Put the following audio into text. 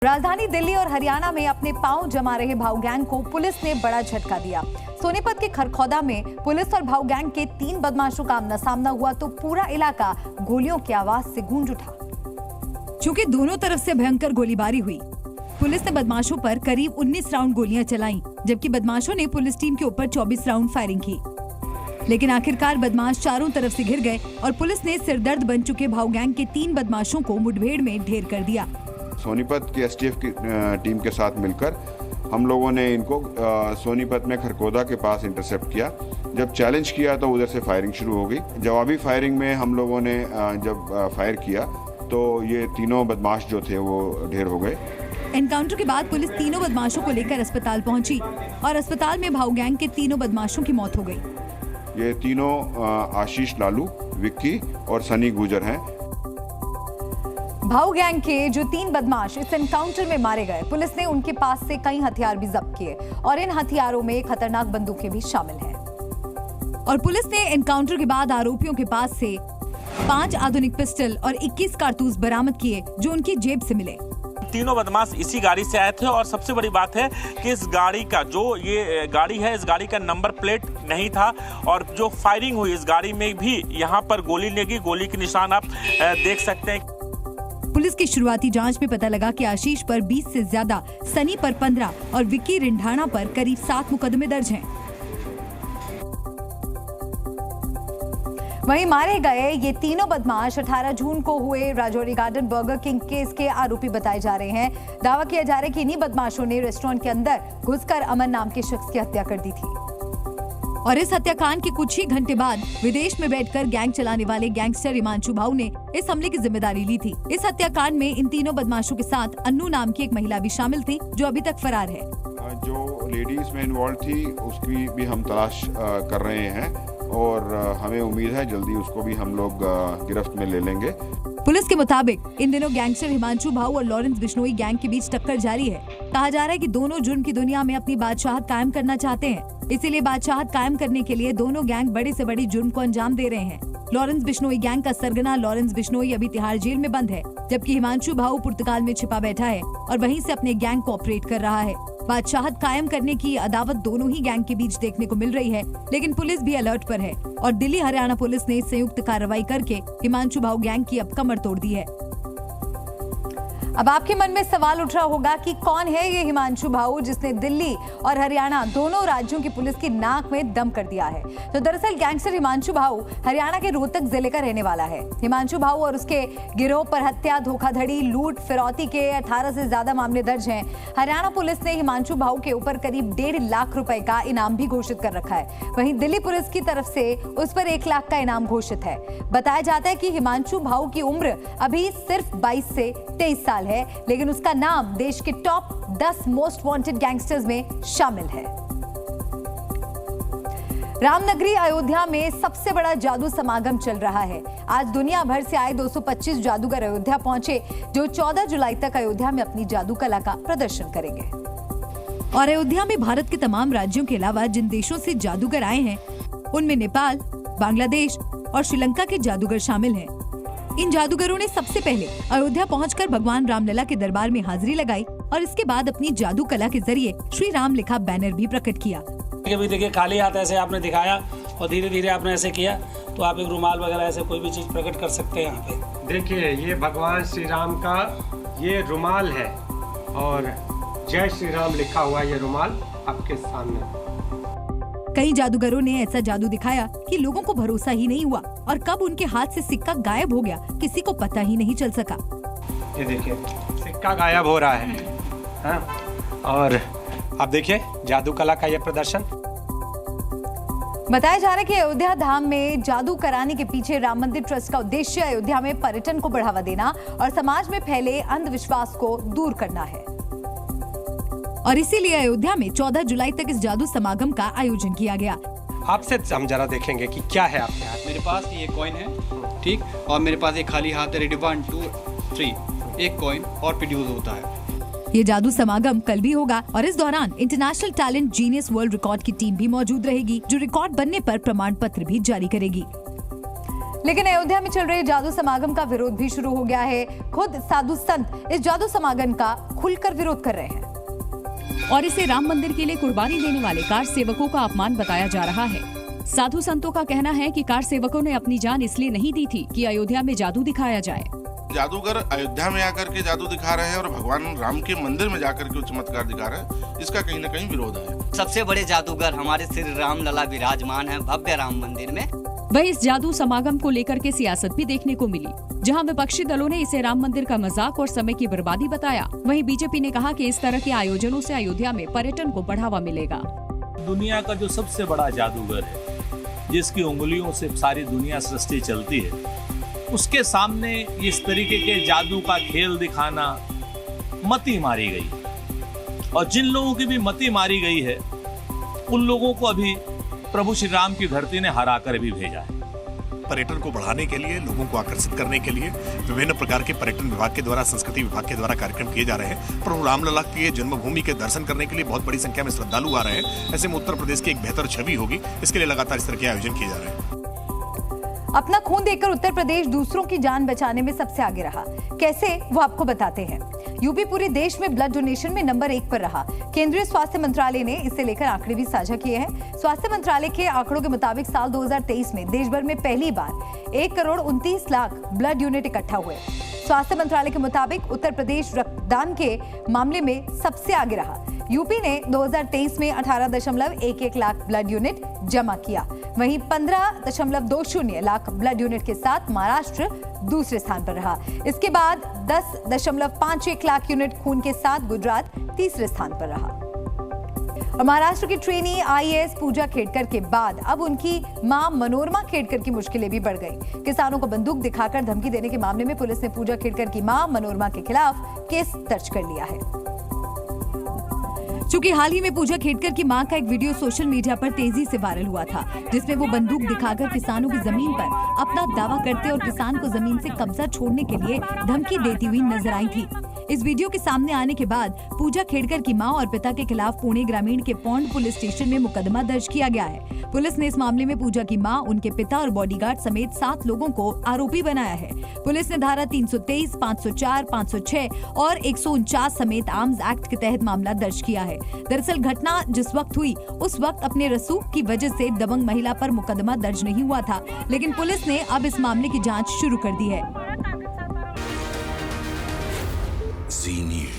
राजधानी दिल्ली और हरियाणा में अपने पांव जमा रहे भाऊ गैंग को पुलिस ने बड़ा झटका दिया। सोनीपत के खरखौदा में पुलिस और भाऊ गैंग के 3 बदमाशों का आमना सामना हुआ तो पूरा इलाका गोलियों की आवाज से गूंज उठा। चूंकि दोनों तरफ से भयंकर गोलीबारी हुई, पुलिस ने बदमाशों पर करीब 19 राउंड गोलियां चलाईं, जबकि बदमाशों ने पुलिस टीम के ऊपर 24 राउंड फायरिंग की। लेकिन आखिरकार बदमाश चारों तरफ से घिर गए और पुलिस ने सिरदर्द बन चुके भाऊ गैंग के 3 बदमाशों को मुठभेड़ में ढेर कर दिया। सोनीपत की एसटीएफ की टीम के साथ मिलकर हम लोगों ने इनको सोनीपत में खरखौदा के पास इंटरसेप्ट किया। जब चैलेंज किया तो उधर से फायरिंग शुरू हो गई। जवाबी फायरिंग में हम लोगों ने जब फायर किया तो ये तीनों बदमाश जो थे वो ढेर हो गए। एनकाउंटर के बाद पुलिस तीनों बदमाशों को लेकर अस्पताल पहुंची और अस्पताल में भाऊ गैंग के तीनों बदमाशों की मौत हो गई। ये तीनों आशीष लालू, विक्की और सनी गुजर हैं। भाऊ गैंग के जो 3 बदमाश इस एनकाउंटर में मारे गए, पुलिस ने उनके पास से कई हथियार भी जब्त किए और इन हथियारों में खतरनाक बंदूकें भी शामिल हैं। और पुलिस ने एनकाउंटर के बाद आरोपियों के पास से 5 आधुनिक पिस्टल और 21 कारतूस बरामद किए जो उनकी जेब से मिले। तीनों बदमाश इसी गाड़ी से आए थे और सबसे बड़ी बात है कि इस गाड़ी का जो ये गाड़ी है, इस गाड़ी का नंबर प्लेट नहीं था और जो फायरिंग हुई इस गाड़ी में भी यहाँ पर गोली लगी। गोली के निशान आप देख सकते हैं। पुलिस की शुरुआती जांच में पता लगा कि आशीष पर 20 से ज्यादा, सनी पर 15 और विक्की रिंढाणा पर करीब 7 मुकदमे दर्ज हैं। वहीं मारे गए ये तीनों बदमाश 18 जून को हुए Rajouri garden burger king case के आरोपी बताए जा रहे हैं। दावा किया जा रहा है कि इन्हीं बदमाशों ने रेस्टोरेंट के अंदर घुसकर अमन नाम के शख्स की हत्या कर दी थी। और इस हत्याकांड के कुछ ही घंटे बाद विदेश में बैठकर गैंग चलाने वाले गैंगस्टर हिमांशु भाऊ ने इस हमले की जिम्मेदारी ली थी। इस हत्याकांड में इन तीनों बदमाशों के साथ अन्नू नाम की एक महिला भी शामिल थी जो अभी तक फरार है। जो लेडीज में इन्वॉल्व थी उसकी भी हम तलाश कर रहे हैं और हमें उम्मीद है जल्दी उसको भी हम लोग गिरफ्त में ले लेंगे। पुलिस के मुताबिक इन दिनों गैंगस्टर हिमांशु भाऊ और लॉरेंस बिश्नोई गैंग के बीच टक्कर जारी है। कहा जा रहा है कि दोनों जुर्म की दुनिया में अपनी बादशाहत कायम करना चाहते हैं, इसीलिए बादशाहत कायम करने के लिए दोनों गैंग बड़े से बड़े जुर्म को अंजाम दे रहे हैं। लॉरेंस बिश्नोई गैंग का सरगना लॉरेंस बिश्नोई अभी तिहाड़ जेल में बंद है, जबकि हिमांशु भाऊ पुर्तगाल में छिपा बैठा है और वहीं से अपने गैंग को ऑपरेट कर रहा है। बादशाहत कायम करने की अदावत दोनों ही गैंग के बीच देखने को मिल रही है, लेकिन पुलिस भी अलर्ट पर है और दिल्ली हरियाणा पुलिस ने संयुक्त कार्रवाई करके हिमांशु भाऊ गैंग की अब कमर तोड़ दी है। अब आपके मन में सवाल उठ रहा होगा कि कौन है ये हिमांशु भाऊ जिसने दिल्ली और हरियाणा दोनों राज्यों की पुलिस की नाक में दम कर दिया है। तो दरअसल गैंगस्टर हिमांशु भाऊ हरियाणा के रोहतक जिले का रहने वाला है। हिमांशु भाऊ और उसके गिरोह पर हत्या, धोखाधड़ी, लूट, फिरौती के 18 से ज्यादा मामले दर्ज हैं। हरियाणा पुलिस ने हिमांशु भाऊ के ऊपर करीब 1.5 लाख रुपए का इनाम भी घोषित कर रखा है। वहीं दिल्ली पुलिस की तरफ से उस पर 1 लाख का इनाम घोषित है। बताया जाता है कि हिमांशु भाऊ की उम्र अभी सिर्फ 22 से 23 साल है, लेकिन उसका नाम देश के टॉप 10 मोस्ट वांटेड गैंगस्टर्स में शामिल है। रामनगरी अयोध्या में सबसे बड़ा जादू समागम चल रहा है। आज दुनिया भर से आए 225 जादूगर अयोध्या पहुंचे, जो 14 जुलाई तक अयोध्या में अपनी जादू कला का प्रदर्शन करेंगे। और अयोध्या में भारत के तमाम राज्यों के अलावा जिन देशों से जादूगर आए हैं, उनमें नेपाल, बांग्लादेश और श्रीलंका के जादूगर शामिल हैं। इन जादूगरों ने सबसे पहले अयोध्या पहुंचकर भगवान रामलला के दरबार में हाजिरी लगाई और इसके बाद अपनी जादू कला के जरिए श्री राम लिखा बैनर भी प्रकट किया। अभी देखिए, खाली हाथ ऐसे आपने दिखाया और धीरे धीरे आपने ऐसे किया, तो आप एक रुमाल वगैरह ऐसे कोई भी चीज प्रकट कर सकते हैं यहाँ पे। देखिए, ये भगवान श्री राम का ये रुमाल है और जय श्री राम लिखा हुआ ये रुमाल आपके सामने। कई जादूगरों ने ऐसा जादू दिखाया कि लोगों को भरोसा ही नहीं हुआ और कब उनके हाथ से सिक्का गायब हो गया किसी को पता ही नहीं चल सका। ये देखिए, सिक्का गायब हो रहा है, हाँ? और अब देखिए जादू कला का ये प्रदर्शन। बताया जा रहा है कि अयोध्या धाम में जादू कराने के पीछे राम मंदिर ट्रस्ट का उद्देश्य अयोध्या में पर्यटन को बढ़ावा देना और समाज में फैले अंधविश्वास को दूर करना है। और इसीलिए अयोध्या में 14 जुलाई तक इस जादू समागम का आयोजन किया गया। आपसे हम जरा देखेंगे कि क्या है आपके हाथ। मेरे पास ये कॉइन है, ठीक, और मेरे पास एक खाली हाथ है। रेडी 1 2 3, एक कॉइन और प्रोड्यूस होता है। ये जादू समागम कल भी होगा और इस दौरान international talent genius world record की टीम भी मौजूद रहेगी, जो रिकॉर्ड बनने पर प्रमाण पत्र भी जारी करेगी। लेकिन अयोध्या में चल रहे जादू समागम का विरोध भी शुरू हो गया है। खुद साधु संत इस जादू समागम का खुलकर विरोध कर रहे हैं और इसे राम मंदिर के लिए कुर्बानी देने वाले कार सेवकों का अपमान बताया जा रहा है। साधु संतों का कहना है कि कार सेवकों ने अपनी जान इसलिए नहीं दी थी कि अयोध्या में जादू दिखाया जाए। जादूगर अयोध्या में आकर के जादू दिखा रहे हैं और भगवान राम के मंदिर में जाकर के चमत्कार दिखा रहे हैं, इसका कहीं न कहीं विरोध है। सबसे बड़े जादूगर हमारे श्री राम लला विराजमान है भव्य राम मंदिर में। वही इस जादू समागम को लेकर के सियासत भी देखने को मिली, जहां विपक्षी दलों ने इसे राम मंदिर का मजाक और समय की बर्बादी बताया। वहीं बीजेपी ने कहा कि इस तरह के आयोजनों से अयोध्या में पर्यटन को बढ़ावा मिलेगा। दुनिया का जो सबसे बड़ा जादूगर है, जिसकी उंगलियों से सारी दुनिया सृष्टि चलती है, उसके सामने इस तरीके के जादू का खेल दिखाना मति मारी गई। और जिन लोगों की भी मति मारी गई है, उन लोगों को अभी प्रभु श्री राम की धरती ने हरा कर भी भेजा है। पर्यटन को बढ़ाने के लिए, लोगों को आकर्षित करने के लिए विभिन्न प्रकार के पर्यटन विभाग के द्वारा, संस्कृति विभाग के द्वारा कार्यक्रम किए जा रहे हैं। प्रभु रामलला की जन्मभूमि के दर्शन करने के लिए बहुत बड़ी संख्या में श्रद्धालु आ रहे हैं। ऐसे में उत्तर प्रदेश की एक बेहतर छवि होगी, इसके लिए लगातार इस तरह के आयोजन किए जा रहे हैं। अपना खून देकर उत्तर प्रदेश दूसरों की जान बचाने में सबसे आगे रहा। कैसे, वो आपको बताते हैं। यूपी पूरे देश में ब्लड डोनेशन में नंबर 1 पर रहा। केंद्रीय स्वास्थ्य मंत्रालय ने इसे लेकर आंकड़े भी साझा किए हैं। स्वास्थ्य मंत्रालय के आंकड़ों के मुताबिक साल 2023 में देश भर में पहली बार 1,29,00,000 ब्लड यूनिट इकट्ठा हुए। स्वास्थ्य मंत्रालय के मुताबिक उत्तर प्रदेश रक्तदान के मामले में सबसे आगे रहा। यूपी ने 2023 में 18.11 लाख ब्लड यूनिट जमा किया। वहीं 15.20 लाख ब्लड यूनिट के साथ महाराष्ट्र दूसरे स्थान पर रहा। इसके बाद 10.51 लाख यूनिट खून के साथ गुजरात तीसरे स्थान पर रहा। और महाराष्ट्र की ट्रेनी आईएएस पूजा खेड़कर के बाद अब उनकी मां मनोरमा खेड़कर की मुश्किलें भी बढ़ गई। किसानों को बंदूक दिखाकर धमकी देने के मामले में पुलिस ने पूजा खेड़कर की मां मनोरमा के खिलाफ केस दर्ज कर लिया है। चूंकि हाल ही में पूजा खेड़कर की मां का एक वीडियो सोशल मीडिया पर तेजी से वायरल हुआ था, जिसमें वो बंदूक दिखाकर किसानों की जमीन पर अपना दावा करते और किसान को जमीन से कब्जा छोड़ने के लिए धमकी देती हुई नजर आई थी। इस वीडियो के सामने आने के बाद पूजा खेड़कर की मां और पिता के खिलाफ पुणे ग्रामीण के पौंड पुलिस स्टेशन में मुकदमा दर्ज किया गया है। पुलिस ने इस मामले में पूजा की मां, उनके पिता और बॉडीगार्ड समेत 7 लोगों को आरोपी बनाया है। पुलिस ने धारा 323, 504, 506 और 149 समेत आर्म्स एक्ट के तहत मामला दर्ज किया है। दरअसल घटना जिस वक्त हुई, उस वक्त अपने रसूख की वजह से दबंग महिला पर मुकदमा दर्ज नहीं हुआ था, लेकिन पुलिस ने अब इस मामले की जांच शुरू कर दी है। जी न्यूज़।